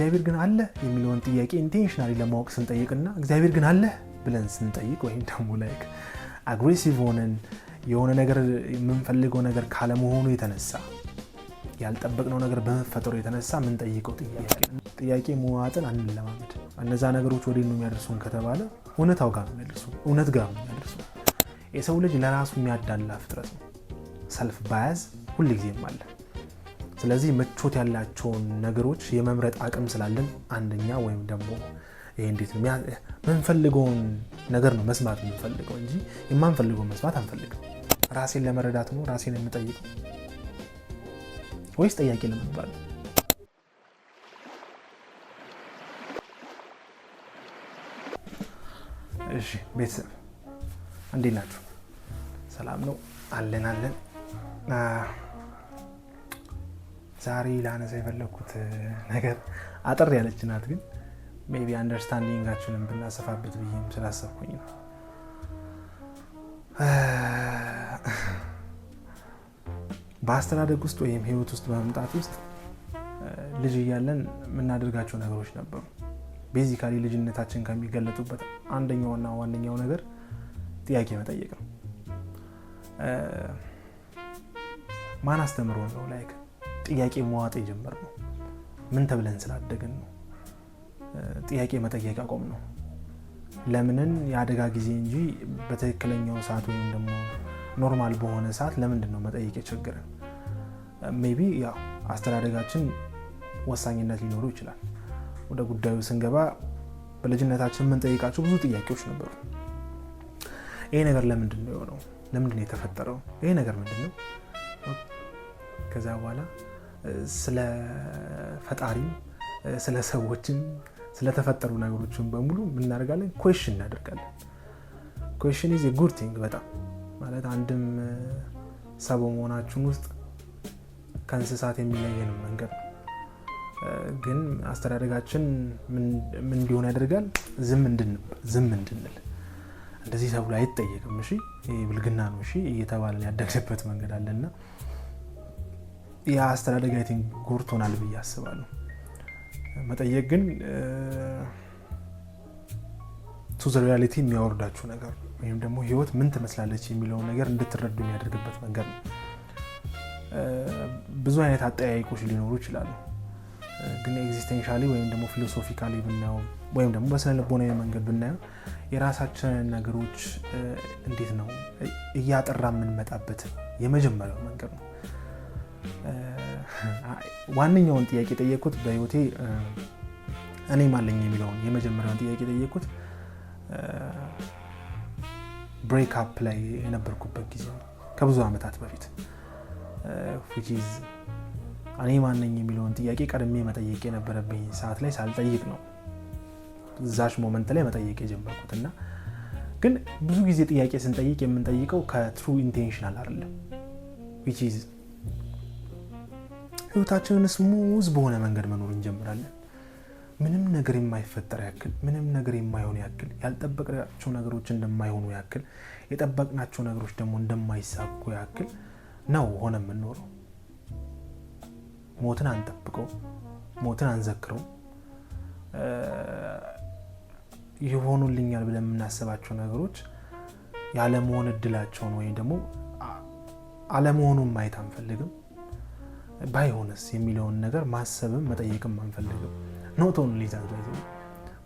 እግዚአብሔር ግን አለ የሚለውን ጥያቄ ኢንቴንሽናሊ ለማወቅ ስንጠይቅና እግዚአብሔር ግን አለ ብለን ስንጠይቅ ወይም ደግሞ ላይክ አግሬሲቭ ሆነን የሆነ ነገር የምንፈልገው ነገር ካለ መሆኑ የተነሳ ያልጠበቅነው ነገር በመፈጠሩ የተነሳ ምን ጠይቀው ጥያቄ መዋጥን አንለማመድ። እነዛ ነገሮች ወዴት ነው የሚያደርሱን ከተባለ እውነታው ጋር ነው የሚያደርሱን፣ እውነት ጋር ነው የሚያደርሱን። የሰው ልጅ ለራሱ የሚያዳላ ፍጥረት ነው። ሰልፍ ባያዝ ሁልጊዜም አለ። ስለዚህ ምቾት ያላቸውን ነገሮች የመምረጥ አቅም ስላለን አንደኛ ወይም ደግሞ ይሄ እንዴት ነው የምንፈልገውን ነገር ነው መስማት የምንፈልገው እንጂ የማንፈልገውን መስማት አንፈልግም። ራሴን ለመረዳት ነው ራሴን የምጠይቀው ወይስ ጠያቂ ለመባል? እሺ ቤተሰብ እንዴት ናችሁ? ሰላም ነው? አለን። ዛሬ ላነሳ የፈለኩት ነገር አጠር ያለች ናት፣ ግን ሜቢ አንደርስታንዲንጋችንን ብናሰፋበት ብዬም ስላሰብኩኝ ነው። በአስተዳደግ ውስጥ ወይም ህይወት ውስጥ በመምጣት ውስጥ ልጅ እያለን የምናደርጋቸው ነገሮች ነበሩ። ቤዚካሊ ልጅነታችን ከሚገለጡበት አንደኛውና ዋነኛው ነገር ጥያቄ መጠየቅ ነው። ማን አስተምሮን ነው ላይክ ጥያቄ መዋጥ የጀመርነው? ምን ተብለን ስላደግን ነው ጥያቄ መጠየቅ አቆም ነው? ለምንን የአደጋ ጊዜ እንጂ በትክክለኛው ሰዓት ወይም ደግሞ ኖርማል በሆነ ሰዓት ለምንድን ነው መጠየቅ የቸገረን? ሜቢ ያው አስተዳደጋችን ወሳኝነት ሊኖሩ ይችላል። ወደ ጉዳዩ ስንገባ በልጅነታችን የምንጠይቃቸው ብዙ ጥያቄዎች ነበሩ። ይሄ ነገር ለምንድን ነው የሆነው? ለምንድን ነው የተፈጠረው? ይሄ ነገር ምንድን ነው? ከዛ በኋላ ስለ ፈጣሪም ስለ ሰዎችም ስለተፈጠሩ ነገሮችን በሙሉ ምን እናደርጋለን? ኩዌስችን እናደርጋለን። ኩዌስችን ኢዝ ኤ ጉድ ቲንግ በጣም ማለት አንድም ሰው መሆናችን ውስጥ ከእንስሳት የሚለየን መንገድ ነው። ግን አስተዳደጋችን ምን እንዲሆን ያደርጋል? ዝም እንድንል። እንደዚህ ተብሎ አይጠየቅም፣ እሺ ይሄ ብልግና ነው እሺ እየተባለ ያደግንበት መንገድ አለና ያ አስተዳደግ አይ ቲንክ ጎርቶናል ብዬ አስባለሁ። መጠየቅ ግን ቱ ዘ ሪያሊቲ የሚያወርዳችሁ ነገር ወይም ደግሞ ህይወት ምን ትመስላለች የሚለውን ነገር እንድትረዱ የሚያደርግበት መንገድ ነው። ብዙ አይነት አጠያይቆች ሊኖሩ ይችላሉ። ግን ኤግዚስቴንሻሊ ወይም ደግሞ ፊሎሶፊካሊ ብናየው ወይም ደግሞ በስነ ልቦናዊ መንገድ ብናየው የራሳችንን ነገሮች እንዴት ነው እያጠራ የምንመጣበት የመጀመሪያው መንገድ ነው። ዋነኛውን ጥያቄ ጠየቅኩት በህይወቴ እኔ ማለኝ የሚለውን የመጀመሪያውን ጥያቄ ጠየቅኩት ብሬክ አፕ ላይ የነበርኩበት ጊዜ ከብዙ ዓመታት በፊት which is እኔ ማነኝ የሚለውን ጥያቄ ቀድሜ መጠየቅ የነበረብኝ ሰዓት ላይ ሳልጠይቅ ነው ዛሽ ሞመንት ላይ መጠየቅ የጀመርኩትና ግን ብዙ ጊዜ ጥያቄ ስንጠይቅ የምንጠይቀው ከትሩ ኢንቴንሽናል አይደለም which is ህይወታችንን ስሙዝ በሆነ መንገድ መኖር እንጀምራለን። ምንም ነገር የማይፈጠር ያክል፣ ምንም ነገር የማይሆን ያክል፣ ያልጠበቅናቸው ነገሮች እንደማይሆኑ ያክል፣ የጠበቅናቸው ነገሮች ደግሞ እንደማይሳኩ ያክል ነው ሆነ የምንኖረው። ሞትን አንጠብቀው፣ ሞትን አንዘክረው። ይሆኑልኛል ብለን የምናስባቸው ነገሮች ያለመሆን እድላቸውን ወይም ደግሞ አለመሆኑን ማየት አንፈልግም። ባይሆንስ የሚለውን ነገር ማሰብም መጠየቅም አንፈልግም። ኖት ኦንሊ ዛት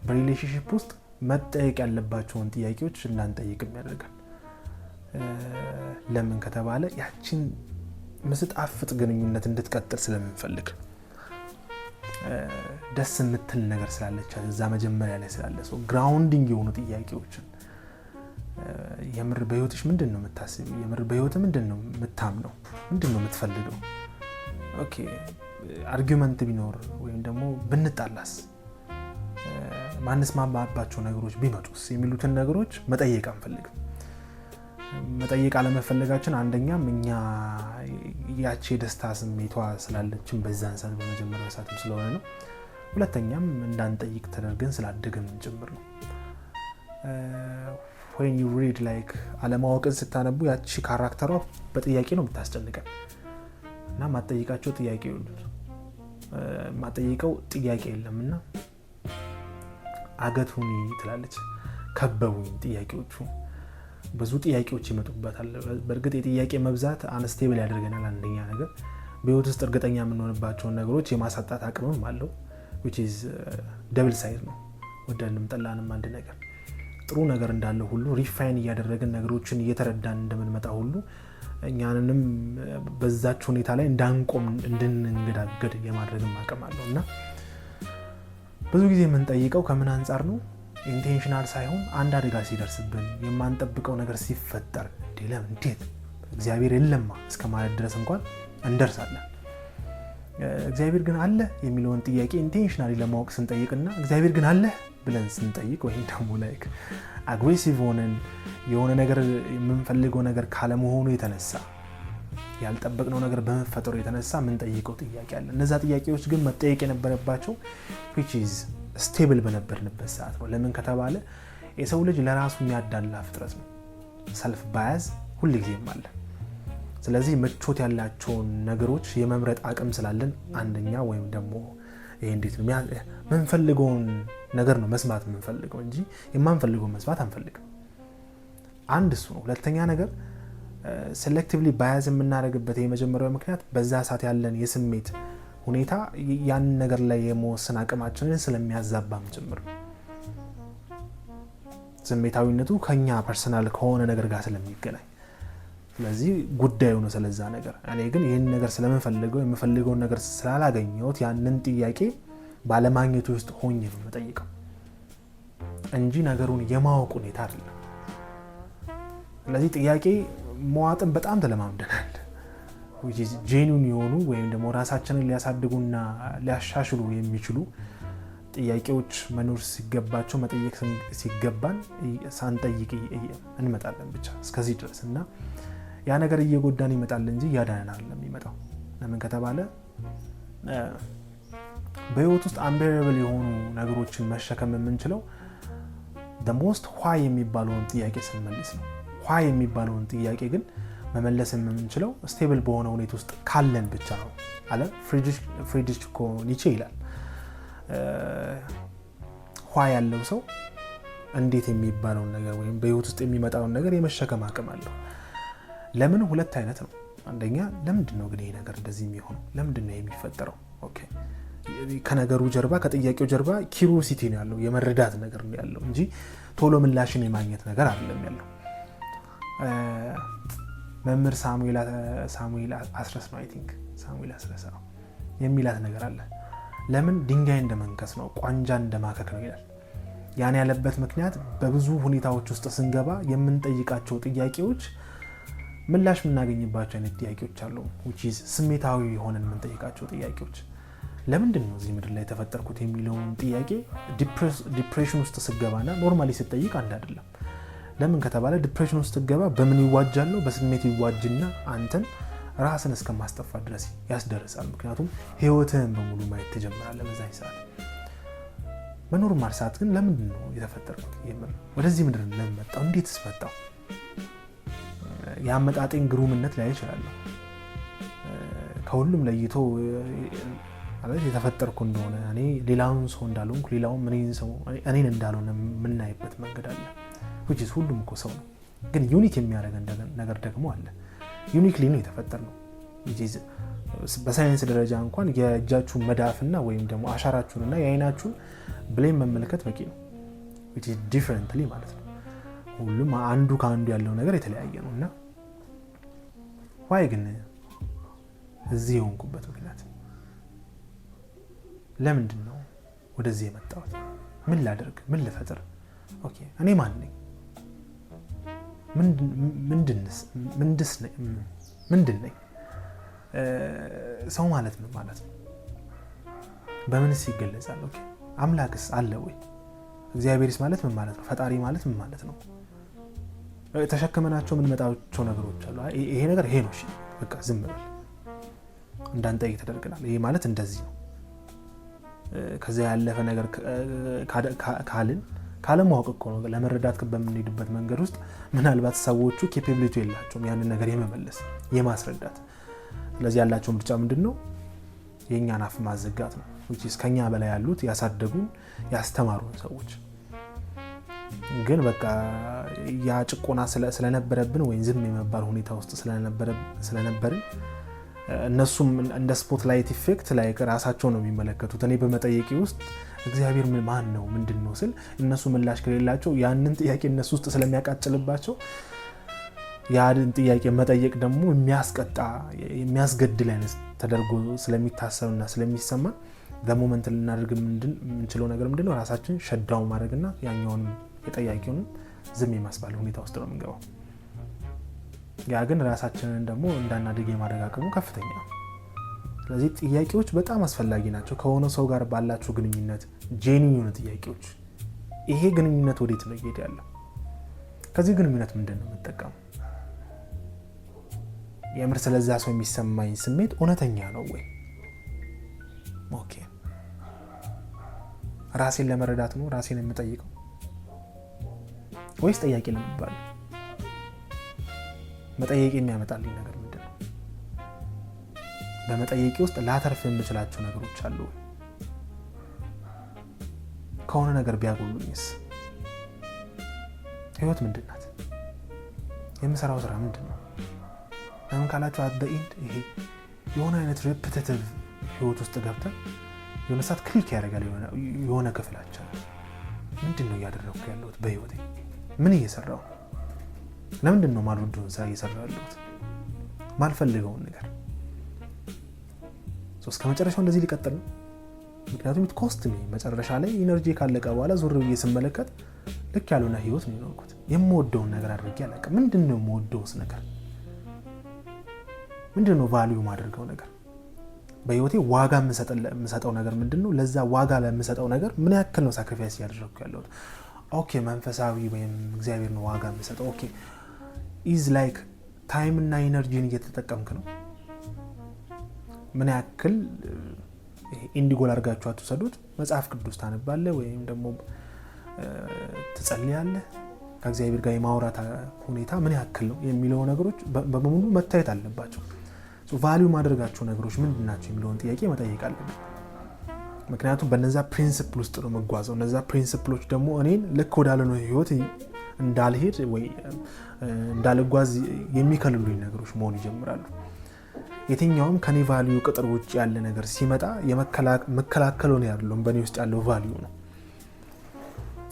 በሪሌሽንሺፕ ውስጥ መጠየቅ ያለባቸውን ጥያቄዎች እንዳንጠይቅም ያደርጋል። ለምን ከተባለ ያችን ምስጣፍጥ ግንኙነት እንድትቀጥል ስለምንፈልግ ደስ የምትል ነገር ስላለች እዛ መጀመሪያ ላይ ስላለ ሰው ግራውንዲንግ የሆኑ ጥያቄዎችን የምር በህይወትሽ ምንድነው የምታስቢው? የምር በህይወት ምንድነው የምታምነው? ምንድነው የምትፈልገው? ኦኬ አርጊውመንት ቢኖር ወይም ደግሞ ብንጣላስ ማንስማማባቸው ነገሮች ቢመጡስ የሚሉትን ነገሮች መጠየቅ አንፈልግም። መጠየቅ አለመፈለጋችን አንደኛም እኛ ያቺ ደስታ ስሜቷ ስላለችን በዛን ሰዓት በመጀመሪያው ሰዓትም ስለሆነ ነው። ሁለተኛም እንዳንጠይቅ ተደርገን ስላደገን ጭምር ነው። when you read like አለማወቅን ስታነቡ ያቺ ካራክተሯ በጥያቄ ነው የምታስጨንቀን እና ማጠይቃቸው ጥያቄ ይሉት ማጠይቀው ጥያቄ የለምና አገቱኒ ትላለች። ከበቡኝ ጥያቄዎቹ። ብዙ ጥያቄዎች ይመጡበታል። በእርግጥ የጥያቄ መብዛት አንስቴብል ያደርገናል። አንደኛ ነገር በህይወት ውስጥ እርግጠኛ የምንሆንባቸውን ነገሮች የማሳጣት አቅምም አለው which is double side ነው። ወደንም ጠላንም አንድ ነገር ጥሩ ነገር እንዳለው ሁሉ ሪፋይን እያደረግን ነገሮችን እየተረዳን እንደምንመጣ ሁሉ እኛንንም በዛች ሁኔታ ላይ እንዳንቆም እንድንንገዳገድ የማድረግም አቅም አለውና ብዙ ጊዜ የምንጠይቀው ከምን አንፃር ነው? ኢንቴንሽናል ሳይሆን አንድ አደጋ ሲደርስብን የማንጠብቀው ነገር ሲፈጠር ለምን እንዴት እግዚአብሔር የለማ እስከማለት ድረስ እንኳን እንደርሳለን። እግዚአብሔር ግን አለ የሚለውን ጥያቄ ኢንቴንሽናሊ ለማወቅ ስንጠይቅና እግዚአብሔር ግን አለ ብለን ስንጠይቅ ወይም ደግሞ ላይክ አግሬሲቭ ሆነን የሆነ ነገር የምንፈልገው ነገር ካለመሆኑ የተነሳ ያልጠበቅነው ነገር በመፈጠሩ የተነሳ የምንጠይቀው ጥያቄ አለ። እነዛ ጥያቄዎች ግን መጠየቅ የነበረባቸው which is stable በነበርንበት ሰዓት ነው። ለምን ከተባለ የሰው ልጅ ለራሱ የሚያዳላ ፍጥረት ነው። ሰልፍ ባያዝ ሁልጊዜም አለ። ስለዚህ ምቾት ያላቸውን ነገሮች የመምረጥ አቅም ስላለን አንደኛ ወይም ደግሞ ይሄ እንዴት ነው የምንፈልገውን ነገር ነው መስማት የምንፈልገው እንጂ የማንፈልገውን መስማት አንፈልግም። አንድ እሱ ነው። ሁለተኛ ነገር ሴሌክቲቭሊ ባያዝ የምናደርግበት የመጀመሪያው ምክንያት በዛ ሰዓት ያለን የስሜት ሁኔታ ያን ነገር ላይ የመወሰን አቅማችንን ስለሚያዛባም ጭምር ስሜታዊነቱ ከኛ ፐርሰናል ከሆነ ነገር ጋር ስለሚገናኝ ስለዚህ ጉዳዩ ነው ስለዛ ነገር። እኔ ግን ይሄን ነገር ስለምፈልገው የምፈልገውን ነገር ስላላገኘሁት ያንን ጥያቄ ባለማግኘቱ ውስጥ ሆኜ ነው የምጠይቀው እንጂ ነገሩን የማወቅ ሁኔታ አይደለም። ስለዚህ ጥያቄ መዋጥን በጣም ተለማምደናል። which is genuine የሆኑ ወይም ደግሞ ራሳችንን ሊያሳድጉና ሊያሻሽሉ የሚችሉ ጥያቄዎች መኖር ሲገባቸው መጠየቅ ሲገባን ሳንጠይቅ እንመጣለን ብቻ እስከዚህ ድረስ እና ያ ነገር እየጎዳን ይመጣል እንጂ ያዳነን አይደለም የሚመጣው። ለምን ከተባለ በህይወት ውስጥ unbearable የሆኑ ነገሮችን መሸከም የምንችለው the most why የሚባለውን ጥያቄ ስንመልስ ነው። why የሚባለውን ጥያቄ ግን መመለስ የምንችለው ስቴብል በሆነ ሁኔታ ውስጥ ካለን ብቻ ነው አለ ፍሪድሪሽ ኒቼ ይላል። why ያለው ሰው እንዴት የሚባለውን ነገር ወይም በህይወት ውስጥ የሚመጣውን ነገር የመሸከም አቅም አለው። ለምን ሁለት አይነት ነው። አንደኛ ለምንድን ነው ግን ይሄ ነገር እንደዚህ የሚሆነው? ለምንድን ነው የሚፈጠረው? ኦኬ ከነገሩ ጀርባ ከጥያቄው ጀርባ ኪዩሪዮሲቲ ነው ያለው፣ የመረዳት ነገር ነው ያለው እንጂ ቶሎ ምላሽን የማግኘት ነገር አይደለም ያለው። መምህር ሳሙኤል አስረስ ነው አይ ቲንክ ሳሙኤል አስረስ ነው የሚላት ነገር አለ። ለምን ድንጋይ እንደመንከስ ነው ቋንጃ እንደማከክ ነው ይላል። ያን ያለበት ምክንያት በብዙ ሁኔታዎች ውስጥ ስንገባ የምንጠይቃቸው ጥያቄዎች ምላሽ የምናገኝባቸው አይነት ጥያቄዎች አሉ which is ስሜታዊ ሆነን የምንጠይቃቸው ጥያቄዎች። ለምንድን ነው እዚህ ምድር ላይ ተፈጠርኩት የሚለውን ጥያቄ ዲፕሬሽን ውስጥ ስገባና ኖርማሊ ስትጠይቅ አንድ አይደለም። ለምን ከተባለ ዲፕሬሽን ውስጥ ስገባ በምን ይዋጃል ነው በስሜት ይዋጅና አንተን ራስን እስከማስጠፋ ድረስ ያስደርሳል። ምክንያቱም ህይወትህን በሙሉ ማየት ትጀምራለህ በዛ ሰዓት። በኖርማል ሰዓት ግን ለምንድን ነው የተፈጠርኩት? ወደዚህ ምድር ለምን መጣሁ? እንዴትስ መጣሁ? ያመጣጤን ግሩምነት ላይ ይችላል ከሁሉም ለይቶ ማለት የተፈጠርኩ እንደሆነ እኔ ሌላውን ሰው እንዳልሆንኩ ሌላውን እኔን እንዳልሆነ የምናይበት መንገድ አለ which is ሁሉም እኮ ሰው ነው። ግን ዩኒክ የሚያደርገን ነገር ደግሞ አለ። ዩኒክሊ ነው የተፈጠርነው which is በሳይንስ ደረጃ እንኳን የእጃችሁን መዳፍና ወይም ደግሞ አሻራችሁንና የአይናችሁን ብሌም መመልከት በቂ ነው which is differently ማለት ነው። ሁሉም አንዱ ከአንዱ ያለው ነገር የተለያየ ነውና why ግን እዚህ የሆንኩበት ምክንያት ለምንድን ነው ወደዚህ የመጣሁት? ምን ላደርግ? ምን ልፈጥር? ኦኬ እኔ ማን ነኝ? ምንድን ነኝ? ሰው ማለት ምን ማለት ነው? በምንስ ይገለጻል? ኦኬ አምላክስ አለ ወይ? እግዚአብሔርስ ማለት ምን ማለት ነው? ፈጣሪ ማለት ምን ማለት ነው? ተሸክመናቸው ምን መጣቸው ነገሮች አሉ። ይሄ ነገር ይሄ ነው እሺ በቃ ዝም ብለን እንዳንጠይቅ ተደርገናል። ይሄ ማለት እንደዚህ ነው። ከዛ ያለፈ ነገር ካለማወቅ እኮ ነው ለመረዳት በምንሄድበት መንገድ ውስጥ ምናልባት ሰዎቹ ኬፓቢሊቲ የላቸውም ያንን ነገር የመመለስ የማስረዳት። ስለዚህ ያላቸው ምርጫ ምንድነው? የኛን አፍ ማዘጋት ነው። ከኛ በላይ ያሉት ያሳደጉን ያስተማሩን ሰዎች ግን በቃ ያ ጭቆና ስለነበረብን ወይ ዝም የመባል ሁኔታ ውስጥ ስለነበርን እነሱም እንደ ስፖትላይት ኢፌክት ላይ ራሳቸው ነው የሚመለከቱት። እኔ በመጠየቄ ውስጥ እግዚአብሔር ማን ነው ምንድን ነው ስል እነሱ ምላሽ ከሌላቸው ያንን ጥያቄ እነሱ ውስጥ ስለሚያቃጭልባቸው ያንን ጥያቄ መጠየቅ ደግሞ የሚያስቀጣ የሚያስገድል አይነት ተደርጎ ስለሚታሰብና ስለሚሰማ በሞመንት ልናደርግ የምንችለው ነገር ምንድነው? ራሳችን ሸዳው ማድረግና ያኛውን የጠያቂውን ዝም የማስባል ሁኔታ ውስጥ ነው የምንገባው። ያ ግን ራሳችንን ደግሞ እንዳናድግ የማድረግ አቅሙ ከፍተኛ ነው። ስለዚህ ጥያቄዎች በጣም አስፈላጊ ናቸው። ከሆነ ሰው ጋር ባላችሁ ግንኙነት ጄኒዩን ጥያቄዎች፣ ይሄ ግንኙነት ወዴት ነው እየሄደ ያለው? ከዚህ ግንኙነት ምንድን ነው የምጠቀመው? የምር ስለዛ ሰው የሚሰማኝ ስሜት እውነተኛ ነው ወይ? ኦኬ፣ ራሴን ለመረዳት ነው ራሴን የምጠይቀው ወይስ ጠያቂ ለመባል? መጠየቅ የሚያመጣልኝ ነገር ምንድን ነው? በመጠየቂ ውስጥ ላተርፍ የምችላቸው ነገሮች አሉ? ከሆነ ነገር ቢያጎሉኝስ? ህይወት ምንድን ናት? የምሰራው ስራ ምንድን ነው? ለምን ካላችሁ አትበኢንድ ይሄ የሆነ አይነት ሬፒቲቲቭ ህይወት ውስጥ ገብተን የሆነ ሰዓት ክሊክ ያደርጋል የሆነ ክፍላችን። ምንድን ነው እያደረኩ ያለሁት በህይወቴ? ምን እየሰራሁ? ለምንድን ነው ማልወደውን ስራ እየሰራሁ ያለሁት? ማልፈልገውን ነገር እስከ መጨረሻው እንደዚህ ሊቀጥል ነው። ምክንያቱም ኮስት ሚ መጨረሻ ላይ ኢነርጂ ካለቀ በኋላ ዞር ብዬ ስመለከት ልክ ያልሆነ ህይወት ነው የኖርኩት። የምወደውን ነገር አድርጌ አላውቅም። ምንድን ነው የምወደውስ ነገር? ምንድን ነው ቫልዩ ማድረገው ነገር? በህይወቴ ዋጋ የምሰጠው ነገር ምንድን ነው? ለዛ ዋጋ ለምሰጠው ነገር ምን ያክል ነው ሳክሪፋይስ እያደረግኩ ያለሁት? ኦኬ፣ መንፈሳዊ ወይም እግዚአብሔር ነው ዋጋ የምሰጠው። ኦኬ፣ ኢዝ ላይክ ታይም እና ኢነርጂን እየተጠቀምክ ነው? ምን ያክል ኢንዲጎል አድርጋችሁ አትውሰዱት። መጽሐፍ ቅዱስ ታነባለህ ወይም ደግሞ ትጸልያለህ? ከእግዚአብሔር ጋር የማውራት ሁኔታ ምን ያክል ነው የሚለው ነገሮች በሙሉ መታየት አለባቸው። ቫልዩ ማድረጋቸው ነገሮች ምንድን ናቸው የሚለውን ጥያቄ መጠየቅ አለብን። ምክንያቱም በነዛ ፕሪንሲፕል ውስጥ ነው መጓዘው። እነዛ ፕሪንሲፕሎች ደግሞ እኔን ልክ ወዳልሆነ ህይወት እንዳልሄድ ወይ እንዳልጓዝ የሚከልሉኝ ነገሮች መሆን ይጀምራሉ። የትኛውም ከኔ ቫልዩ ቅጥር ውጭ ያለ ነገር ሲመጣ መከላከለው ነው ያለው በእኔ ውስጥ ያለው ቫልዩ ነው።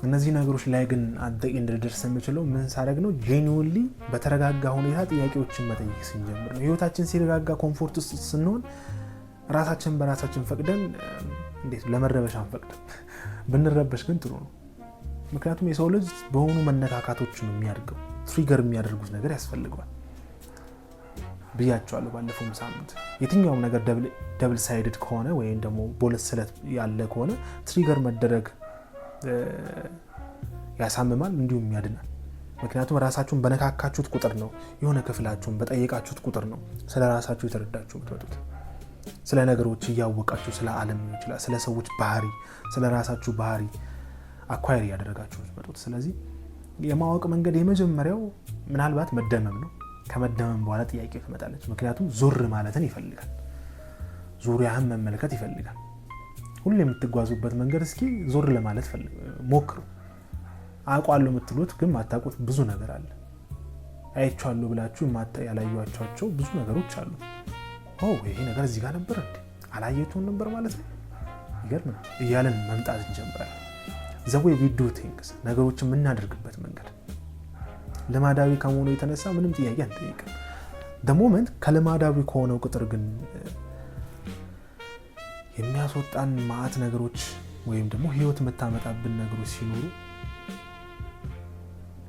እነዚህ ነገሮች ላይ ግን አንተ እንድደርስ የምችለው ምን ሳደርግ ነው? ጄኒውንሊ በተረጋጋ ሁኔታ ጥያቄዎችን መጠየቅ ስንጀምር ነው። ህይወታችን ሲረጋጋ ኮምፎርት ውስጥ ስንሆን ራሳችን በራሳችን ፈቅደን እንዴት ለመረበሽ አንፈቅድም። ብንረበሽ ግን ጥሩ ነው። ምክንያቱም የሰው ልጅ በሆኑ መነካካቶች ነው የሚያድገው። ትሪገር የሚያደርጉት ነገር ያስፈልገዋል ብያቸዋለሁ ባለፈው ሳምንት። የትኛውም ነገር ደብል ሳይድድ ከሆነ ወይም ደግሞ በሁለት ስለት ያለ ከሆነ ትሪገር መደረግ ያሳምማል እንዲሁም ያድናል። ምክንያቱም ራሳችሁን በነካካችሁት ቁጥር ነው የሆነ ክፍላችሁን በጠየቃችሁት ቁጥር ነው ስለ ራሳችሁ የተረዳችሁ የምትመጡት። ስለ ነገሮች እያወቃችሁ ስለ ዓለም ይችላል ስለ ሰዎች ባህሪ ስለ ራሳችሁ ባህሪ አኳየር ያደረጋችሁ የምትመጡት። ስለዚህ የማወቅ መንገድ የመጀመሪያው ምናልባት መደመም ነው። ከመደመም በኋላ ጥያቄ ትመጣለች። ምክንያቱም ዞር ማለትን ይፈልጋል። ዙሪያህን መመልከት ይፈልጋል። ሁሉ የምትጓዙበት መንገድ እስኪ ዞር ለማለት ሞክሩ። አውቃለሁ የምትሉት ግን ማታውቁት ብዙ ነገር አለ። አይቻለሁ ብላችሁ ያላያችኋቸው ብዙ ነገሮች አሉ። ይሄ ነገር እዚህ ጋር ነበር እንዴ? አላየሁትም ነበር ማለት ነው። ይገርም እያለን መምጣት እንጀምራለን። the way we do things ነገሮችን የምናደርግበት መንገድ ልማዳዊ ከመሆኑ የተነሳ ምንም ጥያቄ አንጠይቅም። the moment ከልማዳዊ ከሆነው ቁጥር ግን የሚያስወጣን ማአት ነገሮች ወይም ደግሞ ህይወት መታመጣብን ነገሮች ሲኖሩ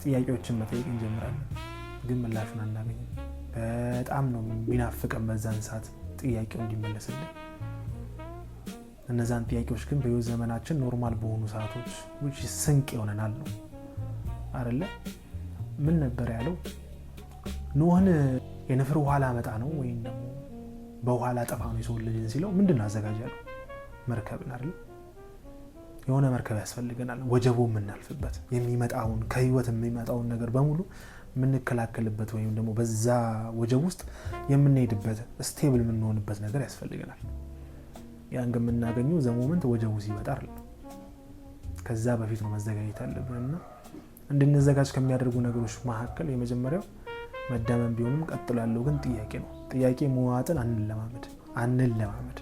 ጥያቄዎችን መጠየቅ እንጀምራለን። ግን ምላሹን አናገኝም። በጣም ነው የሚናፍቀን በዛን ሰዓት ጥያቄው እንዲመለስልን። እነዛን ጥያቄዎች ግን በህይወት ዘመናችን ኖርማል በሆኑ ሰዓቶች which ስንቅ ይሆነናል ነው አይደለ? ምን ነበር ያለው? ኖህን የነፍር ውሃ ላመጣ ነው ወይም ደግሞ በውሃ ላጠፋ ነው የሰው ልጅን ሲለው ምንድነው አዘጋጃለሁ? መርከብን አይደል? የሆነ መርከብ ያስፈልገናል። ወጀቡ የምናልፍበት የሚመጣውን ከህይወት የሚመጣውን ነገር በሙሉ የምንከላከልበት ወይም ደግሞ በዛ ወጀብ ውስጥ የምንሄድበት ስቴብል የምንሆንበት ነገር ያስፈልገናል። ያን ግን የምናገኘው ዘሞመንት ወጀቡ ሲመጣ አይደለም። ከዛ በፊት ነው መዘጋጀት ያለብንና እንድንዘጋጅ ከሚያደርጉ ነገሮች መካከል የመጀመሪያው መደመም ቢሆንም ቀጥሎ ያለው ግን ጥያቄ ነው። ጥያቄ መዋጥን አንለማመድ።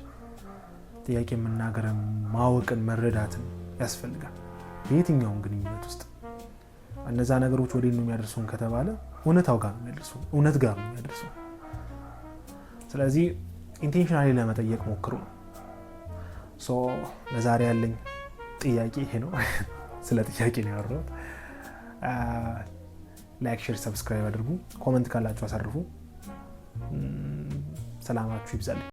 ጥያቄ መናገርን፣ ማወቅን፣ መረዳትን ያስፈልጋል። በየትኛውም ግንኙነት ውስጥ እነዛ ነገሮች ወዴት ነው የሚያደርሱን ከተባለ እውነት ጋር ነው የሚያደርሱን። ስለዚህ ኢንቴንሽናሊ ለመጠየቅ ሞክሩ ነው። ለዛሬ ያለኝ ጥያቄ ይሄ ነው። ስለ ጥያቄ ነው ያወራሁት። ላይክ፣ ሼር፣ ሰብስክራይብ አድርጉ። ኮመንት ካላችሁ አሳርፉ። ሰላማችሁ ይብዛልኝ።